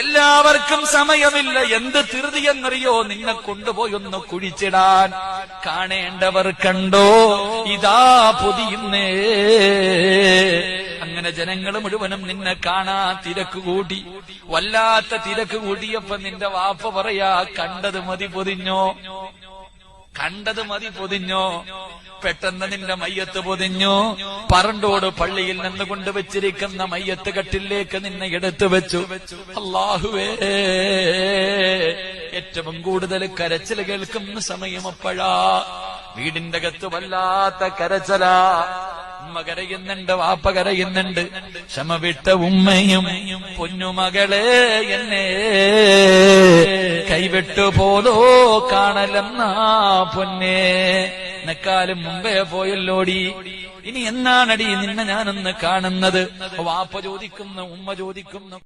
എല്ലാവർക്കും സമയമില്ല. എന്ത് ധൃതിയെന്നറിയോ? നിന്നെ കൊണ്ടുപോയി ഒന്ന് കുഴിച്ചിടാൻ. കാണേണ്ടവർ കണ്ടോ, ഇതാ പൊതിയുന്നേ. അങ്ങനെ ജനങ്ങൾ മുഴുവനും നിന്നെ കാണാൻ തിരക്ക് കൂടി. വല്ലാത്ത തിരക്ക് കൂടിയപ്പോ നിന്റെ വാപ്പ പറയാ, കണ്ടത് മതി പൊതിഞ്ഞോ, കണ്ടത് മതി പൊതിഞ്ഞോ. പെട്ടെന്ന് നിന്റെ മയ്യത്ത് പൊതിഞ്ഞു. പറണ്ടോട് പള്ളിയിൽ നിന്ന് കൊണ്ടുവച്ചിരിക്കുന്ന മയ്യത്ത് കട്ടിലേക്ക് നിന്നെ എടുത്തു വെച്ചു. അല്ലാഹുവേ, ഏറ്റവും കൂടുതൽ കരച്ചിൽ കേൾക്കുന്ന സമയം അപ്പോഴാ. വീടിന്റെ അകത്ത് വല്ലാത്ത കരച്ചിലാ. ഉമ്മ കരയുന്നുണ്ട്, വാപ്പ കരയുന്നുണ്ട്. ക്ഷമ വിട്ട ഉമ്മയും പൊന്നുമകളെ എന്നെ കൈവിട്ടു പോലോ കാണലെന്നാ പൊന്നേ. എന്നെക്കാലം മുമ്പേ പോയല്ലോടി, ഇനി എന്നാണടി നിന്നെ ഞാനൊന്ന് കാണുന്നത്? വാപ്പ ചോദിക്കുന്നു, ഉമ്മ ചോദിക്കുന്നു.